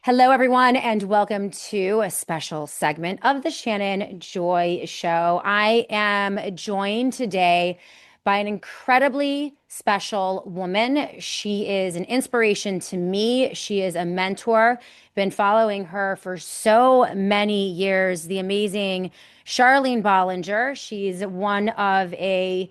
Hello, everyone, and welcome to a special segment of the Shannon Joy Show. I am joined today by an incredibly special woman. She is an inspiration to me. She is a mentor. Been following her for so many years. The amazing Charlene Bollinger. She's one of a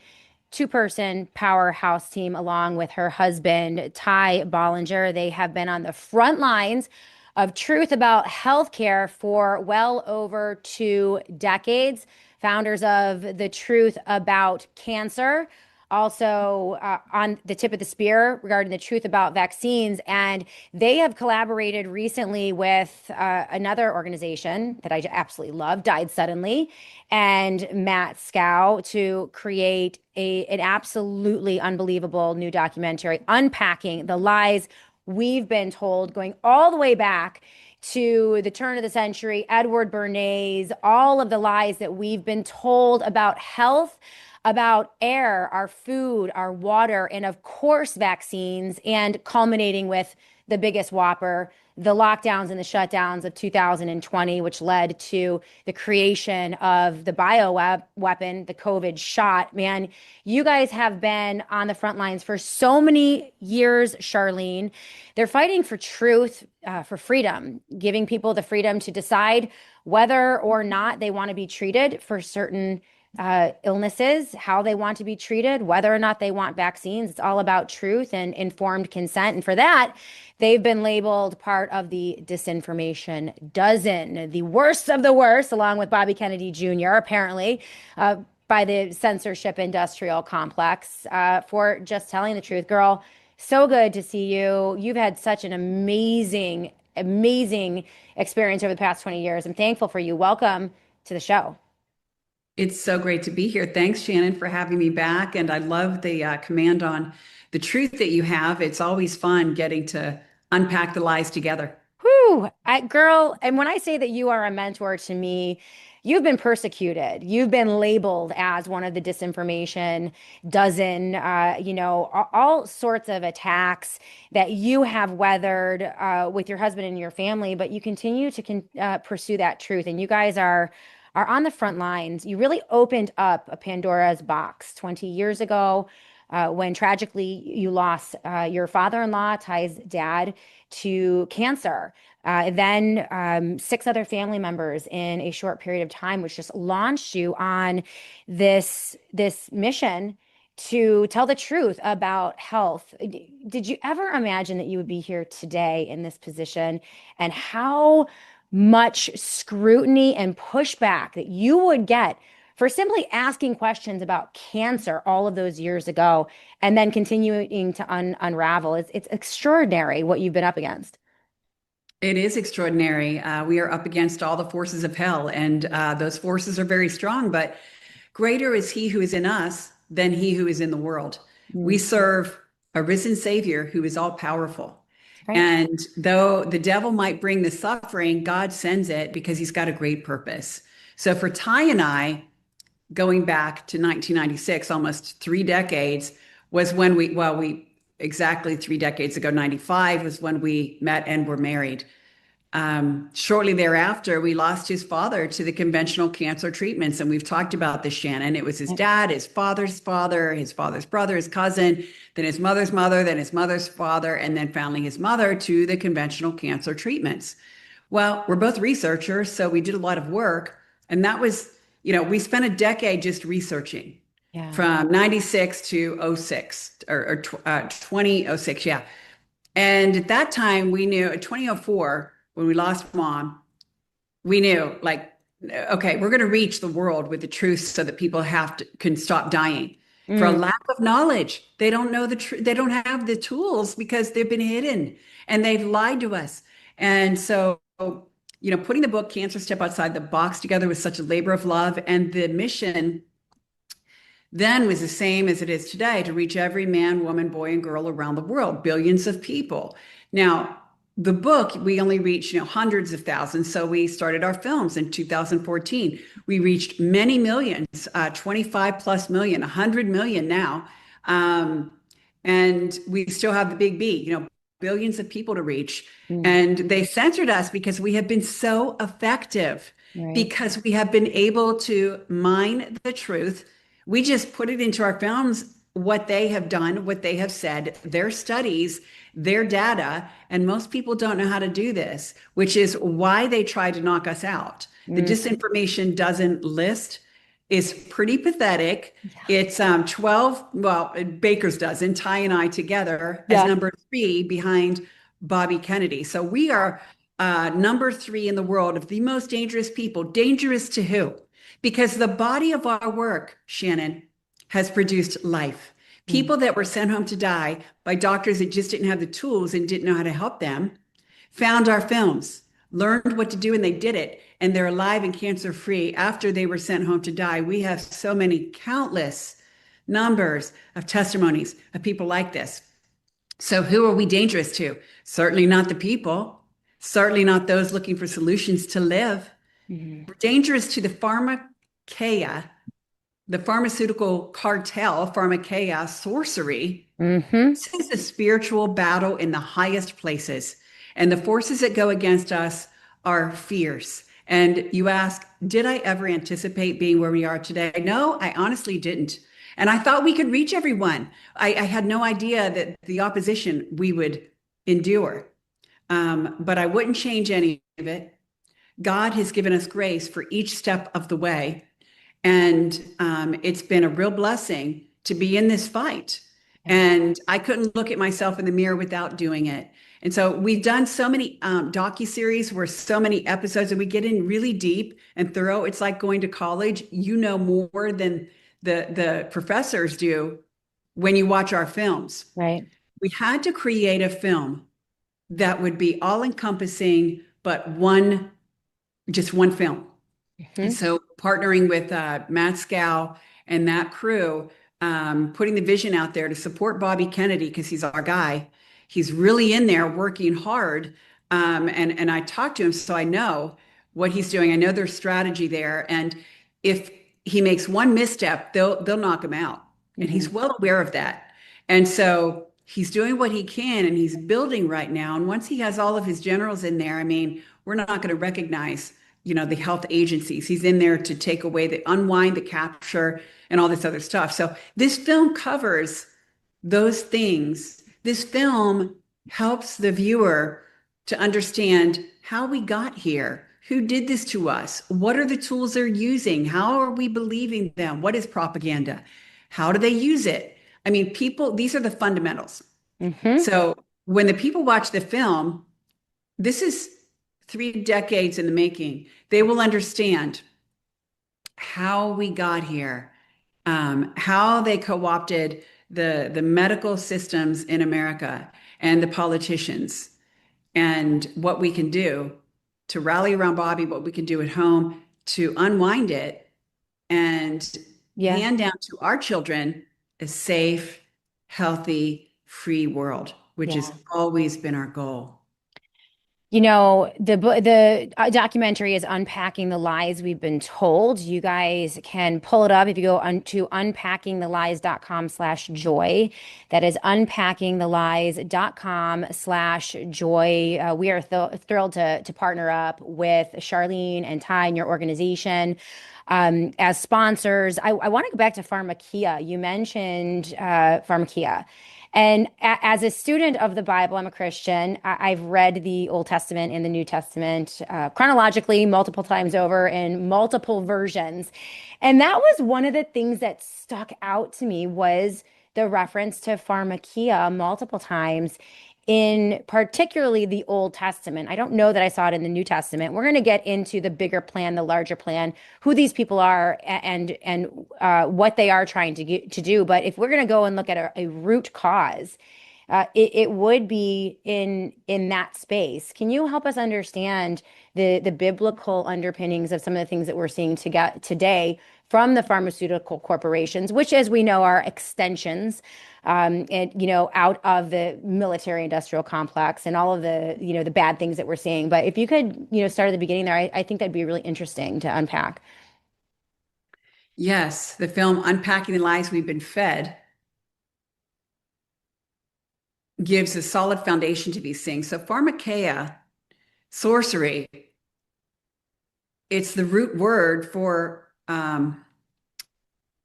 two-person powerhouse team along with her husband, Ty Bollinger. They have been on the front lines of truth about healthcare for well over 2 decades. Founders of the Truth About Cancer, also on the tip of the spear regarding the truth about vaccines. And they have collaborated recently with another organization that I absolutely love, Died Suddenly, and Matt Scow to create an absolutely unbelievable new documentary, Unpacking the Lies We've Been Told, going all the way back to the turn of the century, Edward Bernays, all of the lies that we've been told about health, about air, our food, our water, and of course, vaccines, and culminating with the biggest whopper, the lockdowns and the shutdowns of 2020, which led to the creation of the weapon, the COVID shot. Man, you guys have been on the front lines for so many years, Charlene. They're fighting for truth, for freedom, giving people the freedom to decide whether or not they want to be treated for certain illnesses, how they want to be treated, whether or not they want vaccines. It's all about truth and informed consent. And for that, they've been labeled part of the disinformation dozen, the worst of the worst, along with Bobby Kennedy Jr., apparently, by the censorship industrial complex, for just telling the truth. Girl, so good to see you. You've had such an amazing experience over the past 20 years. I'm thankful for you. Welcome to the show. It's so great to be here. Thanks, Shannon, for having me back. And I love the command on the truth that you have. It's always fun getting to unpack the lies together. Whew, girl, and when I say that you are a mentor to me, you've been persecuted. You've been labeled as one of the disinformation dozen, all sorts of attacks that you have weathered with your husband and your family, but you continue to pursue that truth. And you guys are on the front lines. You really opened up a Pandora's box 20 years ago when tragically you lost your father-in-law, Ty's dad, to cancer. Then six other family members in a short period of time, which just launched you on this mission to tell the truth about health. Did you ever imagine that you would be here today in this position, and how much scrutiny and pushback that you would get for simply asking questions about cancer all of those years ago and then continuing to unravel? It's extraordinary what you've been up against. It is extraordinary. We are up against all the forces of hell, and those forces are very strong, but greater is he who is in us than he who is in the world. We Mm, serve a risen Savior who is all powerful. right. And though the devil might bring the suffering, God sends it because he's got a great purpose. So for Ty and I, going back to 1996, almost 3 decades, was when we exactly 3 decades ago, 95 was when we met and were married. Shortly thereafter, we lost his father to the conventional cancer treatments. And we've talked about this, Shannon. It was his dad, his father's father, his father's brother, his cousin, then his mother's mother, then his mother's father, and then finally his mother to the conventional cancer treatments. Well, we're both researchers, so we did a lot of work. And that was, we spent a decade just researching Yeah. from 96 to '06 or 2006. Yeah. And at that time, we knew at 2004, when we lost mom, we knew like, okay, we're going to reach the world with the truth so that people can stop dying. For a Mm. lack of knowledge, they don't know the truth. They don't have the tools because they've been hidden and they've lied to us. And so, putting the book Cancer Step Outside the Box together was such a labor of love. And the mission then was the same as it is today, to reach every man, woman, boy, and girl around the world, billions of people. Now, the book, we only reached, hundreds of thousands. So we started our films in 2014. We reached many millions, 25 plus million, 100 million now. And we still have the big B, billions of people to reach. Mm, And they censored us because we have been so effective, right. because we have been able to mine the truth. We just put it into our films, what they have done, what they have said, their studies, their data. And most people don't know how to do this, which is why they try to knock us out. The Mm, disinformation doesn't list is pretty pathetic. yeah. It's 12, well, Baker's dozen, Ty and I together as Yeah. number three behind Bobby Kennedy. So we are number three in the world of the most dangerous people. Dangerous to who? Because the body of our work, Shannon, has produced life. Mm, People that were sent home to die by doctors that just didn't have the tools and didn't know how to help them found our films, learned what to do, and they did it. And they're alive and cancer free after they were sent home to die. We have so many countless numbers of testimonies of people like this. So, who are we dangerous to? Certainly not the people, certainly not those looking for solutions to live. mhm. We're dangerous to the pharmakeia, the pharmaceutical cartel, pharmakeia, sorcery. Mhm. This is a spiritual battle in the highest places. And the forces that go against us are fierce. And you ask, did I ever anticipate being where we are today? No, I honestly didn't. And I thought we could reach everyone. I had no idea that the opposition we would endure. But I wouldn't change any of it. God has given us grace for each step of the way. And it's been a real blessing to be in this fight. Yeah. And I couldn't look at myself in the mirror without doing it. And so we've done so many docu-series where so many episodes and we get in really deep and thorough. It's like going to college. You know more than the professors do when you watch our films. Right. We had to create a film that would be all encompassing, but one, just one film. And Mhm. so partnering with Matt Scow and that crew, putting the vision out there to support Bobby Kennedy because he's our guy. He's really in there working hard. And I talked to him, so I know what he's doing. I know there's strategy there. And if he makes one misstep, they'll knock him out. And Mhm. he's well aware of that. And so he's doing what he can and he's building right now. And once he has all of his generals in there, I mean, we're not going to recognize the health agencies. He's in there to take away the unwind, the capture, and all this other stuff. So this film covers those things. This film helps the viewer to understand how we got here. Who did this to us? What are the tools they're using? How are we believing them? What is propaganda? How do they use it? I mean, people, these are the fundamentals. Mhm. So when the people watch the film, this is 3 decades in the making. They will understand how we got here, how they co-opted the medical systems in America and the politicians, and what we can do to rally around Bobby, what we can do at home to unwind it and Yeah. hand down to our children a safe, healthy, free world, which has Yeah. always been our goal. The documentary is Unpacking the Lies We've Been Told. You guys can pull it up if you go to unpackingthelies.com/joy. That is unpackingthelies.com/joy. We are thrilled to partner up with Charlene and Ty and your organization as sponsors. I want to go back to Pharmakia. You mentioned Pharmakia. And as a student of the Bible, I'm a Christian. I've read the Old Testament and the New Testament chronologically multiple times over in multiple versions. And that was one of the things that stuck out to me was the reference to pharmakia multiple times in particularly the Old Testament. I don't know that I saw it in the New Testament. We're going to get into the bigger plan, the larger plan, who these people are, and what they are trying to do. But if we're going to go and look at a root cause, it would be in that space. Can you help us understand the biblical underpinnings of some of the things that we're seeing to get today from the pharmaceutical corporations, which, as we know, are extensions, and out of the military industrial complex and all of the bad things that we're seeing. But if you could, start at the beginning there, I think that'd be really interesting to unpack. Yes, the film Unpacking the Lies We've Been Fed gives a solid foundation to these things. So pharmakeia, sorcery, it's the root word for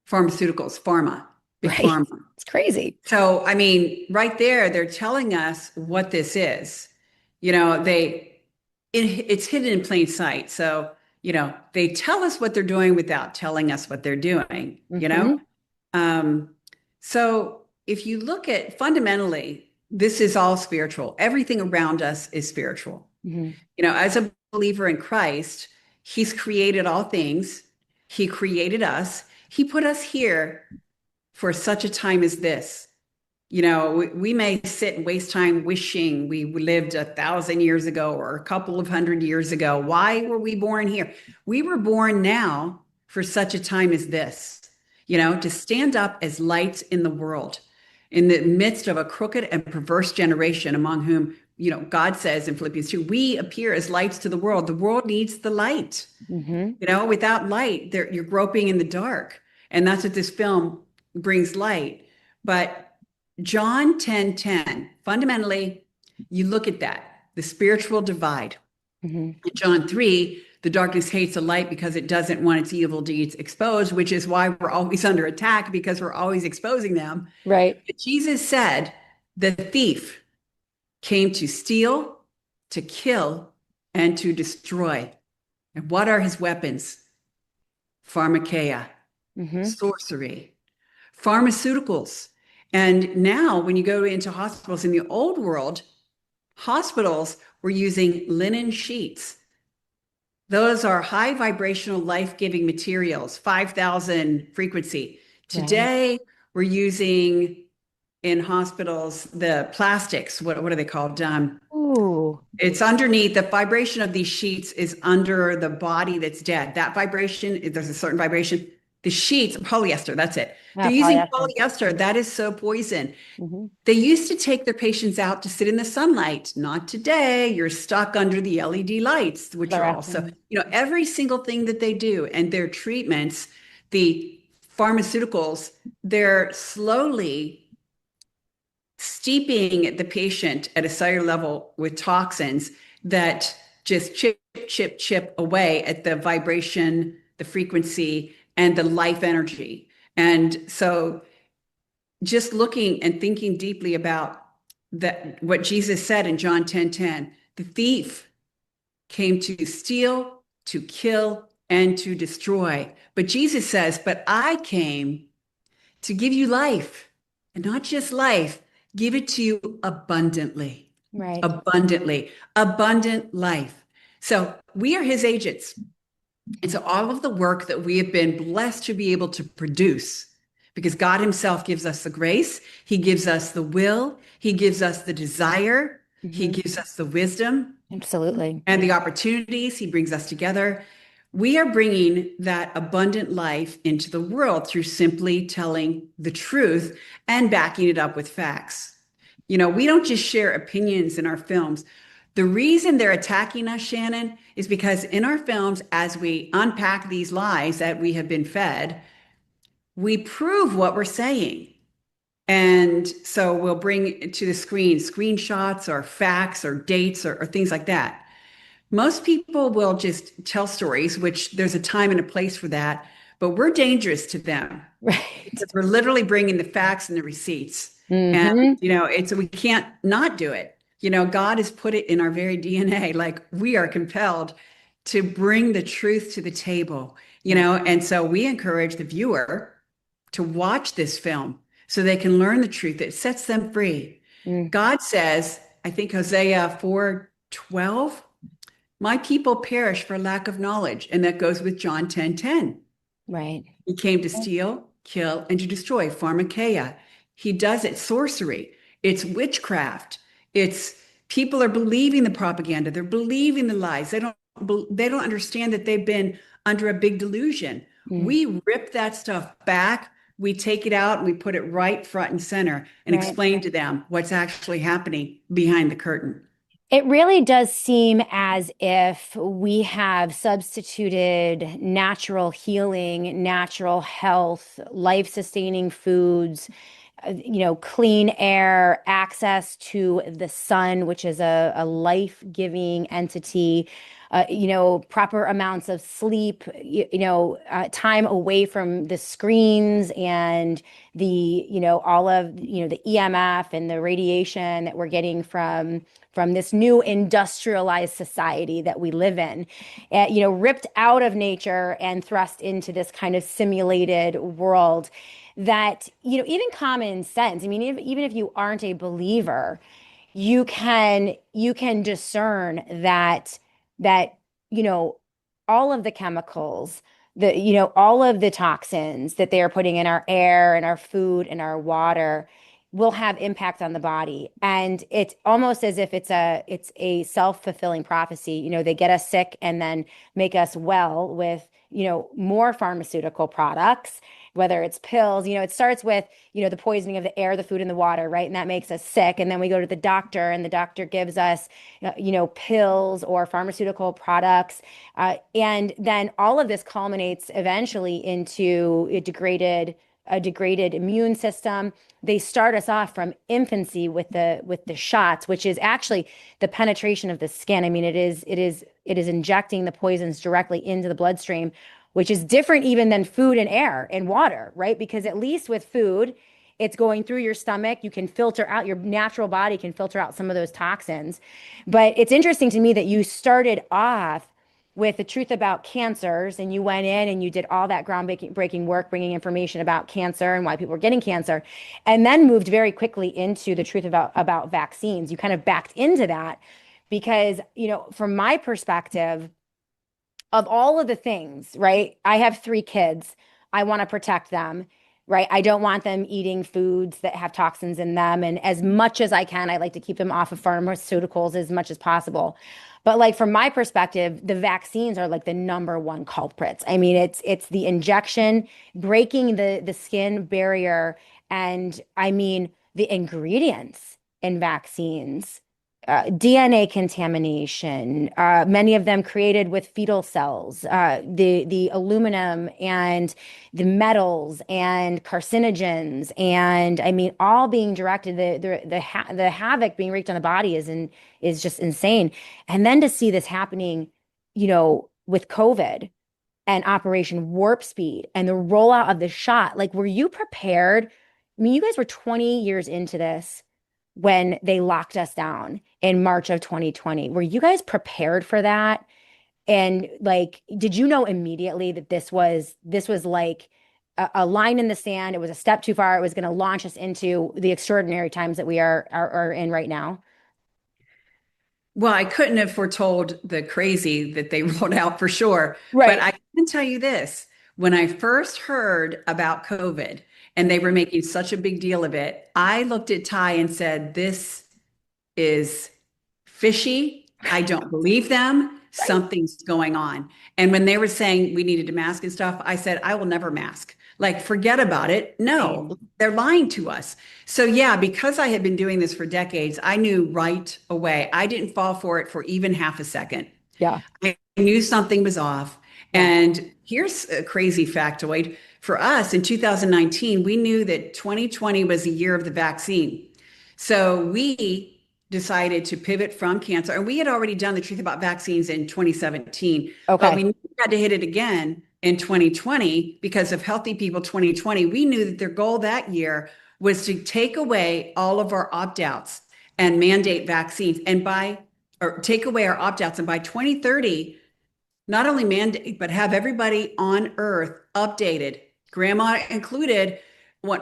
pharmaceuticals, pharma, big Right. pharma. It's crazy. So, I mean, right there, they're telling us what this is. You know, it's hidden in plain sight. So, they tell us what they're doing without telling us what they're doing, you know? Hmm. Um, so if you look at fundamentally, this is all spiritual. Everything around us is spiritual. Hmm. As a believer in Christ, He's created all things. He created us. He put us here for such a time as this. We may sit and waste time wishing we lived 1,000 years ago or a couple of 100 years ago. Why were we born here? We were born now for such a time as this, to stand up as lights in the world, in the midst of a crooked and perverse generation among whom, God says in Philippians 2, we appear as lights to the world. The world needs the light. Hmm. Without light, you're groping in the dark. And that's what this film brings light. But John 10:10, fundamentally, you look at that, the spiritual divide. Hmm. In John 3, the darkness hates the light because it doesn't want its evil deeds exposed, which is why we're always under attack because we're always exposing them. Right. But Jesus said, the thief came to steal, to kill, and to destroy. And what are his weapons? Pharmakeia, Hmm. sorcery, pharmaceuticals. And now, when you go into hospitals in the old world, hospitals were using linen sheets. Those are high vibrational, life giving materials, 5,000 frequency. Right. Today, we're using in hospitals the plastics. What are they called? Ooh. It's underneath. The vibration of these sheets is under the body that's dead. That vibration, there's a certain vibration. The sheets, polyester, that's it. Yeah, They're using polyester. polyester. That is so poison. Hmm. They used to take their patients out to sit in the sunlight. Not today. You're stuck under the LED lights, which are also, Fluorescent. every single thing that they do and their treatments, the pharmaceuticals, they're slowly steeping the patient at a cellular level with toxins that just chip away at the vibration, the frequency, and the life energy. And so just looking and thinking deeply about that, what Jesus said in John 10:10, the thief came to steal, to kill, and to destroy. But Jesus says, but I came to give you life, and not just life, give it to you abundantly, Right. abundantly, abundant life. So we are his agents. And so all of the work that we have been blessed to be able to produce, because God himself gives us the grace, he gives us the will, he gives us the desire, he Hmm. gives us the wisdom Absolutely. and the opportunities, he brings us together. We are bringing that abundant life into the world through simply telling the truth and backing it up with facts. We don't just share opinions in our films. The reason they're attacking us, Shannon, is because in our films, as we unpack these lies that we have been fed, we prove what we're saying. And so we'll bring to the screen screenshots or facts or dates or things like that. Most people will just tell stories, which there's a time and a place for that, but we're dangerous to them Right. because we're literally bringing the facts and the receipts. And, Hmm. we can't not do it. God has put it in our very DNA. Like we are compelled to bring the truth to the table, and so we encourage the viewer to watch this film so they can learn the truth. It sets them free. Mm. God says, I think Hosea 4:12, my people perish for lack of knowledge. And that goes with John 10:10. Right. He came to steal, kill, and to destroy. Pharmakeia. He does it. Sorcery. It's witchcraft. It's people are believing the propaganda. They're believing the lies. They don't understand that they've been under a big delusion. Mm. We rip that stuff back. We take it out and we put it right front and center and Right. explain to them what's actually happening behind the curtain. It really does seem as if we have substituted natural healing, natural health, life-sustaining foods clean air, access to the sun, which is a life-giving entity, proper amounts of sleep, time away from the screens and all of, the EMF and the radiation that we're getting from this new industrialized society that we live in, ripped out of nature and thrust into this kind of simulated world that, even common sense, I mean, even if you aren't a believer, you can discern that, you know, all of the chemicals, all of the toxins that they are putting in our air and our food and our water will have impact on the body. And it's almost as if it's a self-fulfilling prophecy. They get us sick and then make us well with, more pharmaceutical products, whether it's pills. It starts with, the poisoning of the air, the food, and the water, right? And that makes us sick. And then we go to the doctor, and the doctor gives us, pills or pharmaceutical products. And then all of this culminates eventually into a degraded immune system. They start us off from infancy with the shots, which is actually the penetration of the skin. I mean, it is injecting the poisons directly into the bloodstream, which is different even than food and air and water, right? Because at least with food, it's going through your stomach. You can filter out, your natural body can filter out some of those toxins. But it's interesting to me that you started off with the truth about cancers, and you went in and you did all that groundbreaking work, bringing information about cancer and why people were getting cancer, and then moved very quickly into the truth about vaccines. You kind of backed into that because, from my perspective, of all of the things, right? I have 3 kids. I want to protect them, right? I don't want them eating foods that have toxins in them. And as much as I can, I like to keep them off of pharmaceuticals as much as possible. But like from my perspective, the vaccines are like the number one culprits. I mean, it's the injection, breaking the skin barrier, and I mean the ingredients in vaccines, DNA contamination, many of them created with fetal cells, the aluminum and the metals and carcinogens, and I mean, all being directed, the havoc being wreaked on the body is just insane. And then to see this happening, with COVID and Operation Warp Speed and the rollout of the shot, like, were you prepared? I mean, you guys were 20 years into this when they locked us down in March of 2020. Were you guys prepared for that? And like, did you know immediately that this was like a line in the sand? It was a step too far. It was going to launch us into the extraordinary times that we are in right now. Well, I couldn't have foretold the crazy that they rolled out for sure. But Right. I can tell you this, when I first heard about COVID and they were making such a big deal of it, I looked at Ty and said, this is fishy. I don't believe them. Right. Something's going on. And when they were saying we needed to mask and stuff, I said, I will never mask. Like, forget about it. No, Same. they're lying to us. So, yeah, because I had been doing this for decades, I knew right away. I didn't fall for it for even half a second. Yeah. I knew something was off. Yeah. And here's a crazy factoid. For us in 2019, we knew that 2020 was the year of the vaccine. So we decided to pivot from cancer. And we had already done the truth about vaccines in 2017, but we Okay. knew we had to hit it again in 2020 because of Healthy People 2020. We knew that their goal that year was to take away all of our opt-outs and mandate vaccines or take away our opt-outs. And by 2030, not only mandate, but have everybody on earth updated, grandma included,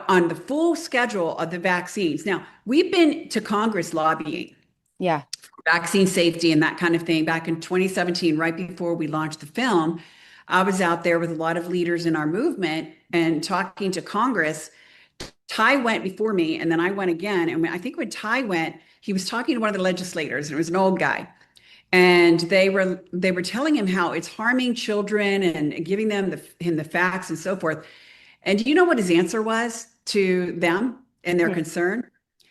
on the full schedule of the vaccines. Now, we've been to Congress lobbying Yeah. for vaccine safety and that kind of thing back in 2017, right before we launched the film. I was out there with a lot of leaders in our movement and talking to Congress. Ty went before me, and then I went again. And I think when Ty went, he was talking to one of the legislators, and it was an old guy. And they were telling him how it's harming children and giving them the facts and so forth. And do you know what his answer was to them and their Hmm. concern?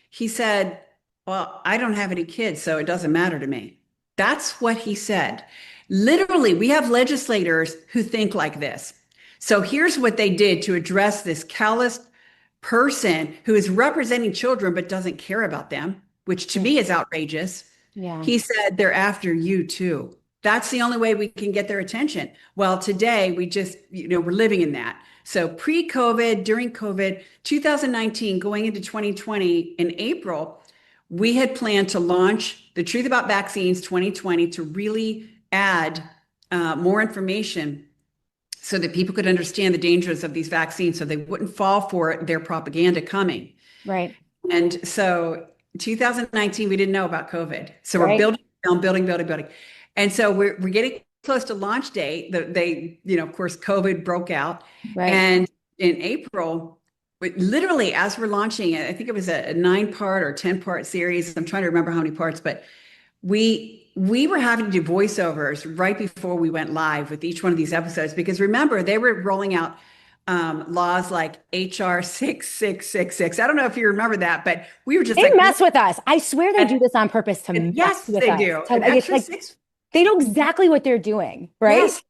He said, well, I don't have any kids, so it doesn't matter to me. That's what he said. Literally, we have legislators who think like this. So here's what they did to address this callous person who is representing children but doesn't care about them, which to Mm. me is outrageous. Yeah. He said, they're after you too. That's the only way we can get their attention. Well, today we just, we're living in that. So pre-COVID, during COVID, 2019, going into 2020 in April, we had planned to launch the Truth About Vaccines 2020 to really add more information so that people could understand the dangers of these vaccines so they wouldn't fall for their propaganda coming. Right. And so 2019, we didn't know about COVID. So we're Right. building, building. And so we're getting close to launch date. They, of course, COVID broke out. Right. And in April, literally as we're launching it, I think it was a 9-part or 10-part series. I'm trying to remember how many parts, but we were having to do voiceovers right before we went live with each one of these episodes because remember they were rolling out laws like HR 6666. I don't know if you remember that, but we were just They like, mess with us. I swear they do this on purpose to and mess yes, with they us. do. To, An like, it's extra like six. they know exactly what they're doing, right? Yes.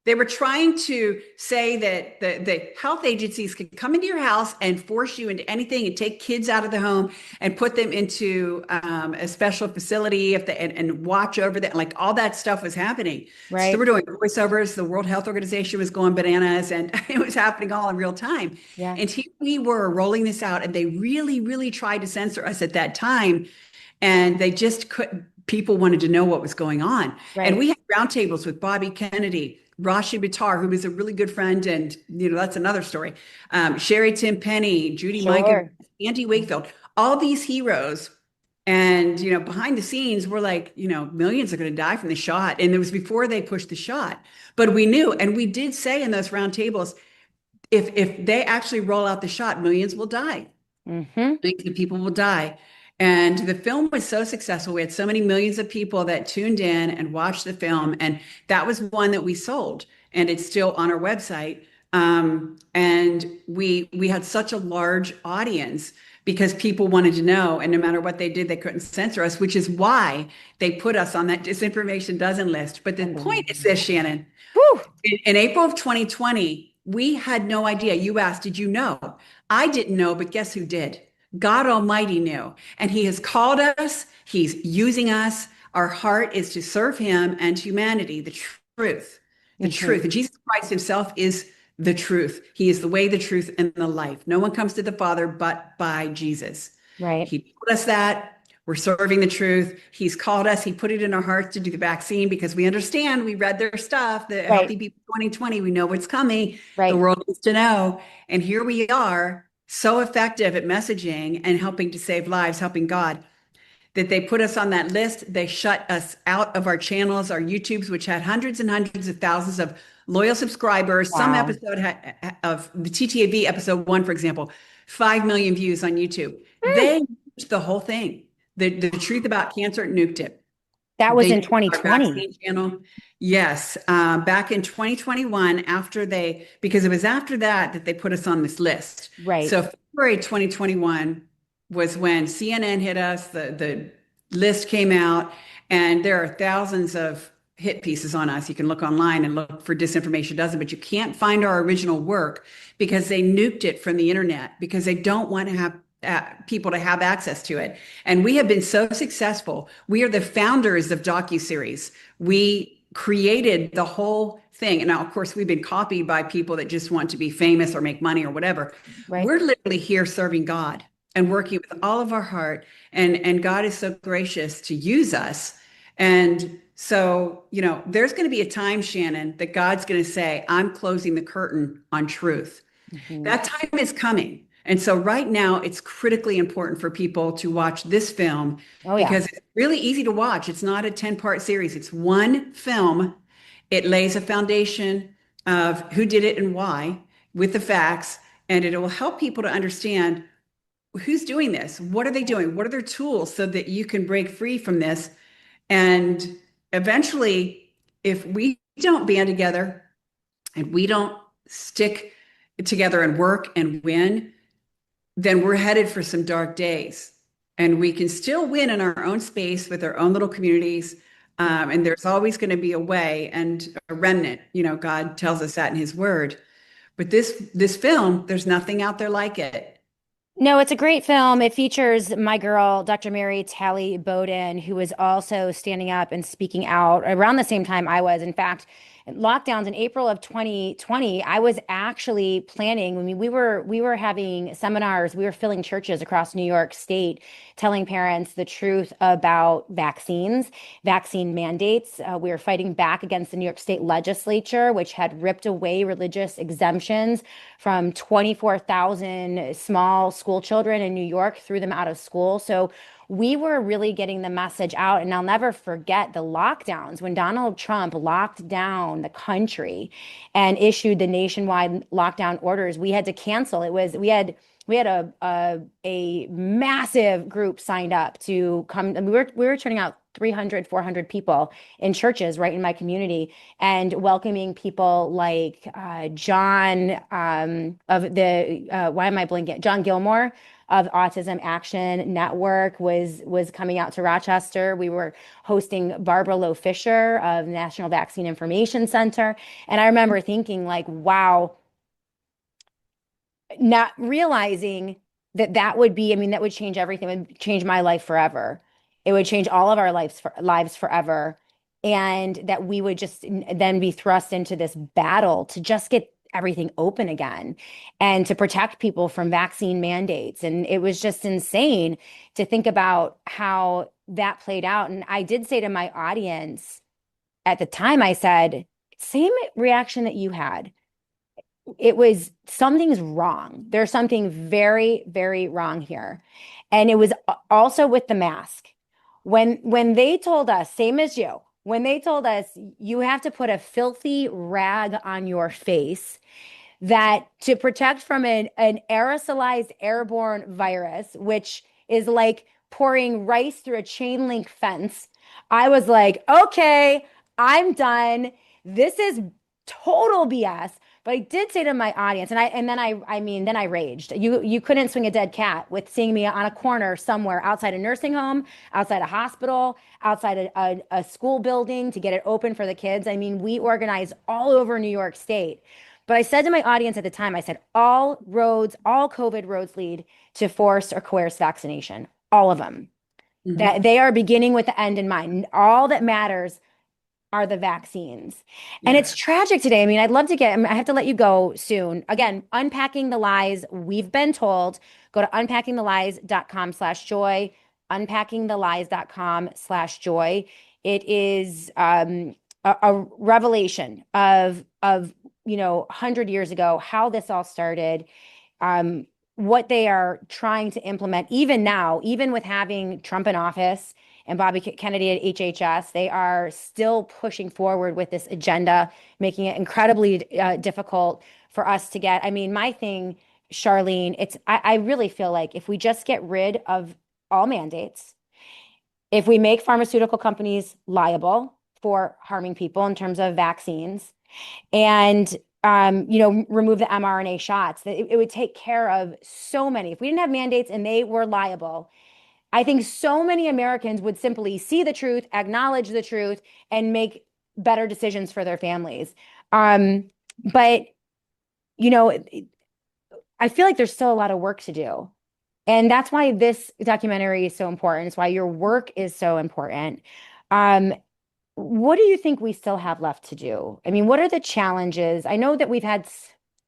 They were trying to say that the health agencies could come into your house and force you into anything and take kids out of the home and put them into a special facility if and watch over them. Like all that stuff was happening. So they Right. were doing voiceovers. The World Health Organization was going bananas and it was happening all in real time. Yeah. And here we were rolling this out and they really, really tried to censor us at that time. And they just couldn't, people wanted to know what was going on. And Right. we had roundtables with Bobby Kennedy, Rashi Bittar, who was a really good friend, and that's another story. Sherry Tim Penny, Judy Micah, Sure. Andy Wakefield, all these heroes. And behind the scenes, we're like, millions are going to die from the shot. And it was before they pushed the shot. But we knew, and we did say in those roundtables, if they actually roll out the shot, millions will die. Mm-hmm. Millions of people will die. And the film was so successful. We had so many millions of people that tuned in and watched the film. And that was one that we sold. And it's still on our website. And we had such a large audience because people wanted to know. And no matter what they did, they couldn't censor us, which is why they put us on that disinformation dozen list. But the point is this, Shannon, Whew. in April of 2020, we had no idea. You asked, did you know? I didn't know, but guess who did? God Almighty knew. And He has called us, He's using us. Our heart is to serve Him and humanity, the truth, the Mm-hmm. truth. And Jesus Christ Himself is the truth. He is the way, the truth, and the life. No one comes to the Father but by Jesus. Right. He told us that. We're serving the truth. He's called us. He put it in our hearts to do the vaccine because we understand. We read their stuff, the Right. Healthy People 2020. We know what's coming. The Right. world needs to know. And here we are, so effective at messaging and helping to save lives, helping God, that they put us on that list. They shut us out of our channels, our YouTubes, which had hundreds and hundreds of thousands of loyal subscribers. Some Wow. episode of the TTAV episode 1, for example, 5 million views on YouTube. Mm. They nuked the whole thing. The truth about cancer nuked it. That was They in nuked our 2020. vaccine channel. Yes, back in 2021, because it was after that they put us on this list. Right. So February 2021 was when CNN hit us, the list came out, and there are thousands of hit pieces on us. You can look online and look for Disinformation Dozen, but you can't find our original work because they nuked it from the internet because they don't want to have people to have access to it. And we have been so successful. We are the founders of docuseries. We created the whole thing. And now, of course, we've been copied by people that just want to be famous or make money or whatever. Right. We're literally here serving God and working with all of our heart. And God is so gracious to use us. And so, there's going to be a time, Shannon, that God's going to say, I'm closing the curtain on truth. Mm-hmm. That time is coming. And so right now, it's critically important for people to watch this film Oh yeah. because it's really easy to watch. It's not a 10-part series. It's one film. It lays a foundation of who did it and why with the facts, and it will help people to understand who's doing this. What are they doing? What are their tools so that you can break free from this? And eventually, if we don't band together and we don't stick together and work and win, then we're headed for some dark days. And we can still win in our own space with our own little communities. And there's always going to be a way and a remnant. God tells us that in His Word. But this film, there's nothing out there like it. No, it's a great film. It features my girl, Dr. Mary Talley Bowden, who was also standing up and speaking out around the same time I was. In fact, lockdowns in April of 2020, I was actually planning. I mean, we were having seminars, we were filling churches across New York State, telling parents the truth about vaccines, vaccine mandates. We were fighting back against the New York State legislature, which had ripped away religious exemptions from 24,000 small school children in New York, threw them out of school. So we were really getting the message out. And I'll never forget the lockdowns when Donald Trump locked down the country and issued the nationwide lockdown orders. We had to cancel. We had a massive group signed up to come. And we were turning out 300, 400 people in churches right in my community and welcoming people like John of the why am I blinking? John Gilmore of Autism Action Network was coming out to Rochester. We were hosting Barbara Loe Fisher of National Vaccine Information Center, and I remember thinking like, wow, not realizing that that would be, I mean, that would change everything. It would change my life forever. It would change all of our lives forever. And that we would just then be thrust into this battle to just get everything open again and to protect people from vaccine mandates. And it was just insane to think about how that played out. And I did say to my audience at the time, I said, same reaction that you had. It was something's wrong. There's something very, very wrong here. And it was also with the mask. When they told us, same as you, when they told us you have to put a filthy rag on your face that to protect from an aerosolized airborne virus, which is like pouring rice through a chain link fence, I was like, okay, I'm done. This is total BS. But I did say to my audience, and then I raged. You couldn't swing a dead cat with seeing me on a corner somewhere outside a nursing home, outside a hospital, outside a school building to get it open for the kids. I mean, we organized all over New York State. But I said to my audience at the time, I said, all roads, all COVID roads lead to forced or coerced vaccination, all of them. That Mhm. they are beginning with the end in mind. All that matters are the vaccines. And it's Yeah. tragic today. I mean, I'd love to I have to let you go soon. Again, unpacking the lies we've been told. Go to unpackingthelies.com/joy, unpackingthelies.com/joy. It is a revelation of 100 years ago, how this all started, what they are trying to implement, even now, even with having Trump in office and Bobby Kennedy at HHS, they are still pushing forward with this agenda, making it incredibly difficult for us to get. I mean, my thing, Charlene, I really feel like if we just get rid of all mandates, if we make pharmaceutical companies liable for harming people in terms of vaccines, and remove the mRNA shots, that it would take care of so many. If we didn't have mandates and they were liable, I think so many Americans would simply see the truth, acknowledge the truth, and make better decisions for their families. But you know, I feel like there's still a lot of work to do. And that's why this documentary is so important. It's why your work is so important. Um, what do you think we still have left to do? I mean, what are the challenges? I know that we've had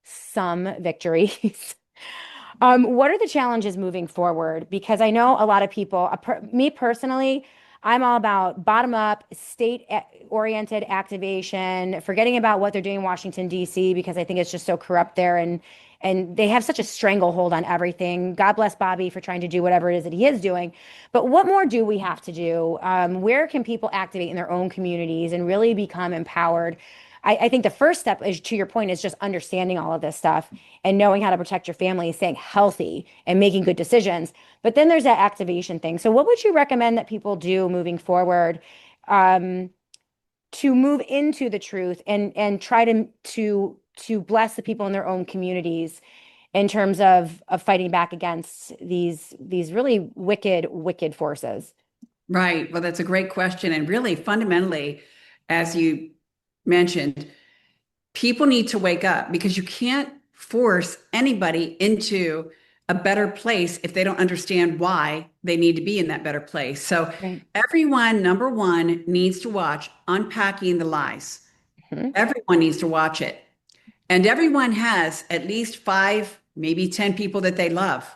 some victories. What are the challenges moving forward? Because I know a lot of people, me personally, I'm all about bottom up, state oriented activation, forgetting about what they're doing in Washington, D.C., because I think it's just so corrupt there and they have such a stranglehold on everything. God bless Bobby for trying to do whatever it is that he is doing. But what more do we have to do? Where can people activate in their own communities and really become empowered? I think the first step is, to your point, is just understanding all of this stuff and knowing how to protect your family, staying healthy and making good decisions. But then there's that activation thing. So what would you recommend that people do moving forward, um, to move into the truth and try to bless the people in their own communities in terms of fighting back against these really wicked forces? Right. Well, that's a great question. And really, fundamentally, as you mentioned, people need to wake up because you can't force anybody into a better place if they don't understand why they need to be in that better place. So Right. everyone, number one, needs to watch Unpacking the Lies. Mhm. Everyone needs to watch it. And everyone has at least five, maybe 10 people that they love.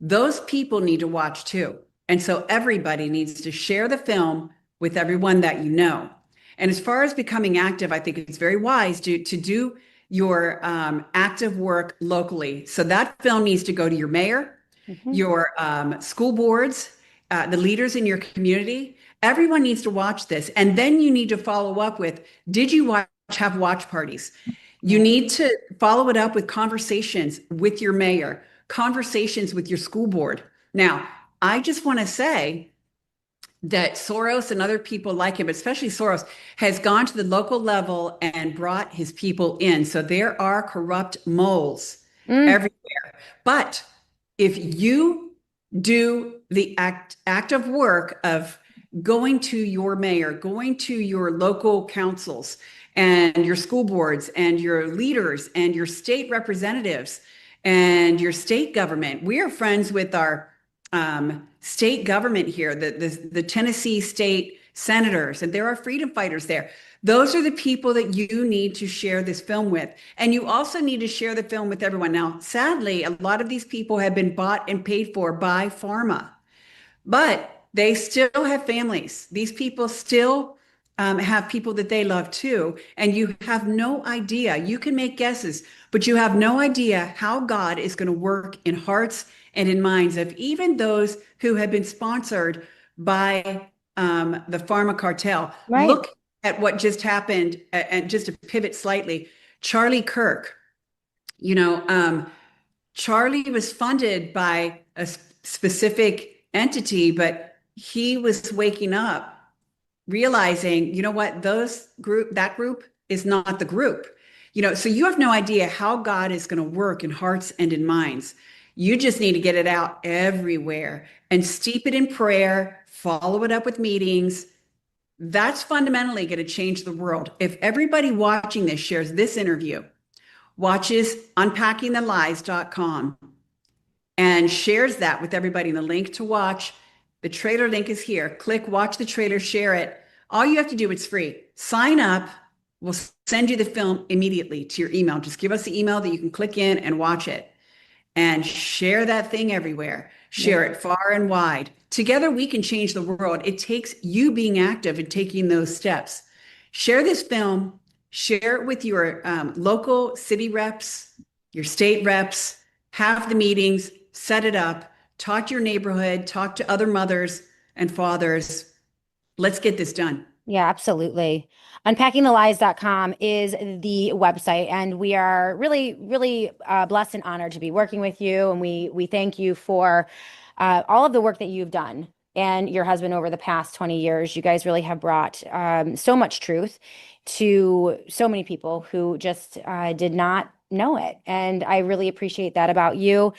Those people need to watch too. And so everybody needs to share the film with everyone that you know. And as far as becoming active, I think it's very wise to do your active work locally. So that film needs to go to your mayor, Mhm. your school boards, the leaders in your community. Everyone needs to watch this. And then you need to follow up with, did you have watch parties? You Right. need to follow it up with conversations with your mayor, conversations with your school board. Now, I just want to say that Soros and other people like him, especially Soros, has gone to the local level and brought his people in. So there are corrupt moles Mm. everywhere. But if you do the active work of going to your mayor, going to your local councils and your school boards and your leaders and your state representatives and your state government, we are friends with our state government here, the Tennessee state senators, and there are freedom fighters there. Those are the people that you need to share this film with. And you also need to share the film with everyone. Now, sadly, a lot of these people have been bought and paid for by pharma, but they still have families. These people still have people that they love too. And you have no idea. You can make guesses, but you have no idea how God is going to work in hearts and in minds of even those who have been sponsored by the pharma cartel. Right. Look at what just happened. And just to pivot slightly, Charlie Kirk, you know, Charlie was funded by a specific entity, but he was waking up, realizing, you know what, that group is not the group. So you have no idea how God is going to work in hearts and in minds. You just need to get it out everywhere and steep it in prayer, follow it up with meetings. That's fundamentally going to change the world. If everybody watching this shares this interview, watches unpackingthelies.com and shares that with everybody. And the link to watch, the trailer link is here. Click, watch the trailer, share it. All you have to do, it's free. Sign up. We'll send you the film immediately to your email. Just give us the email that you can click in and watch it and share that thing everywhere. Yeah. Share it far and wide. Together, we can change the world. It takes you being active and taking those steps. Share this film, share it with your local city reps, your state reps, have the meetings, set it up, talk to your neighborhood, talk to other mothers and fathers. Let's get this done. Yeah, absolutely. Unpackingthelies.com is the website, and we are really, really blessed and honored to be working with you. And we thank you for all of the work that you've done and your husband over the past 20 years. You guys really have brought so much truth to so many people who just did not know it. And I really appreciate that about you.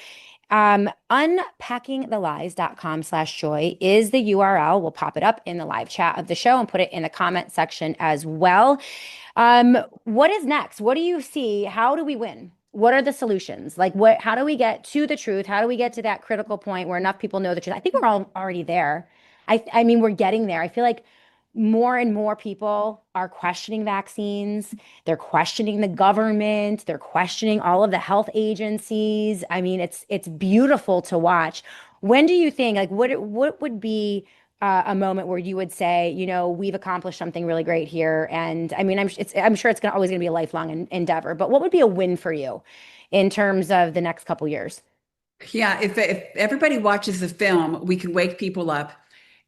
Unpackingthelies.com/joy is the URL. We'll pop it up in the live chat of the show and put it in the comment section as well. What is next? What do you see? How do we win? What are the solutions? How do we get to the truth? How do we get to that critical point where enough people know the truth? I think we're all already there. I mean, we're getting there. I feel like more and more people are questioning vaccines. They're questioning the government. They're questioning all of the health agencies. I mean, it's beautiful to watch. When do you think, like, what would be a moment where you would say, we've accomplished something really great here? And I mean, I'm sure it's always going to be a lifelong endeavor. But what would be a win for you in terms of the next couple years? Yeah, if everybody watches the film, we can wake people up.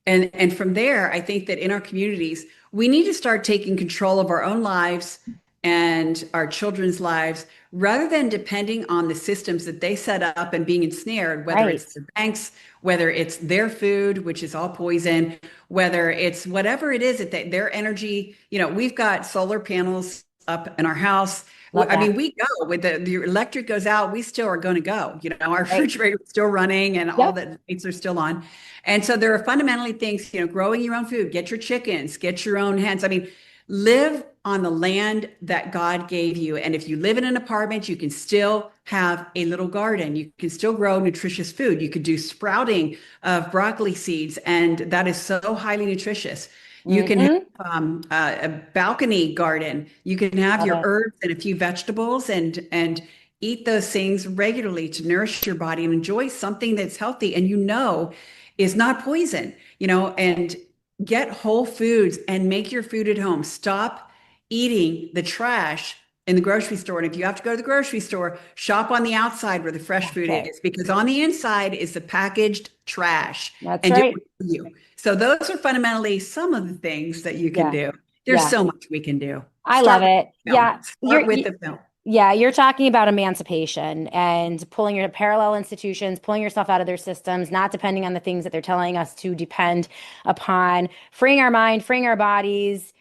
And from there, I think that in our communities, we need to start taking control of our own lives and our children's lives rather than depending on the systems that they set up and being ensnared, whether Right. it's the banks, whether it's their food, which is all poison, whether it's whatever it is that their energy, we've got solar panels up in our house. Love I that. mean, we go with the electric goes out, we still are going to go. Our Right. refrigerator is still running and all Yep. the lights are still on. And so there are fundamentally things, growing your own food, get your chickens, get your own hens. I mean, Live on the land that God gave you. And if you live in an apartment, you can still have a little garden. You can still grow nutritious food. You could do sprouting of broccoli seeds, and that is so highly nutritious. You can have Hmm. a balcony garden. You can have Love your it. herbs and a few vegetables and eat those things regularly to nourish your body and enjoy something that's healthy and is not poison, and get whole foods and make your food at home. Stop eating the trash in the grocery store. And if you have to go to the grocery store, shop on the outside where the fresh That's food right. is, because on the inside is the packaged trash That's and do right. it for you. So those are fundamentally some of the things that you can Yeah. do. There's Yeah. so much we can do. I love Start with it. the film. Yeah. Start with the film. Yeah, you're talking about emancipation and pulling your parallel institutions, pulling yourself out of their systems, not depending on the things that they're telling us to depend upon, freeing our mind, freeing our bodies,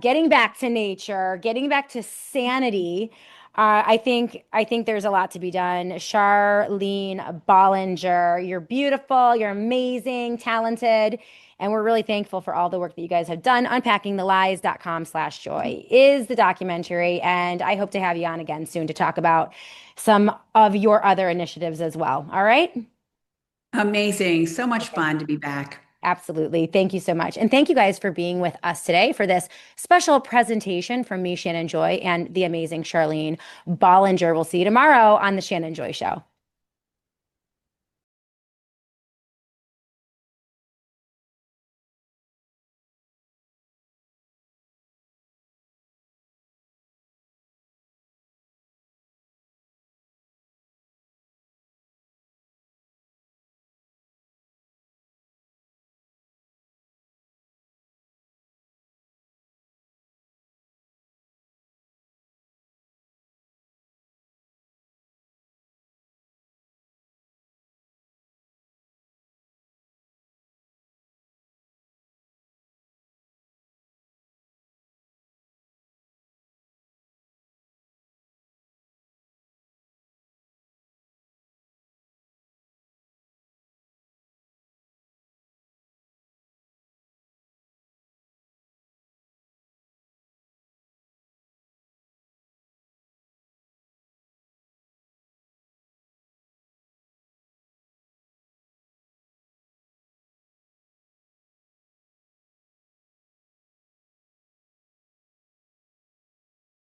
getting back to nature, getting back to sanity. I think there's a lot to be done. Charlene Bollinger, you're beautiful, you're amazing, talented. And we're really thankful for all the work that you guys have done. Unpackingthelies.com/joy is the documentary. And I hope to have you on again soon to talk about some of your other initiatives as well. All right. Amazing. So much Okay. fun to be back. Absolutely. Thank you so much. And thank you guys for being with us today for this special presentation from me, Shannon Joy, and the amazing Charlene Bollinger. We'll see you tomorrow on The Shannon Joy Show.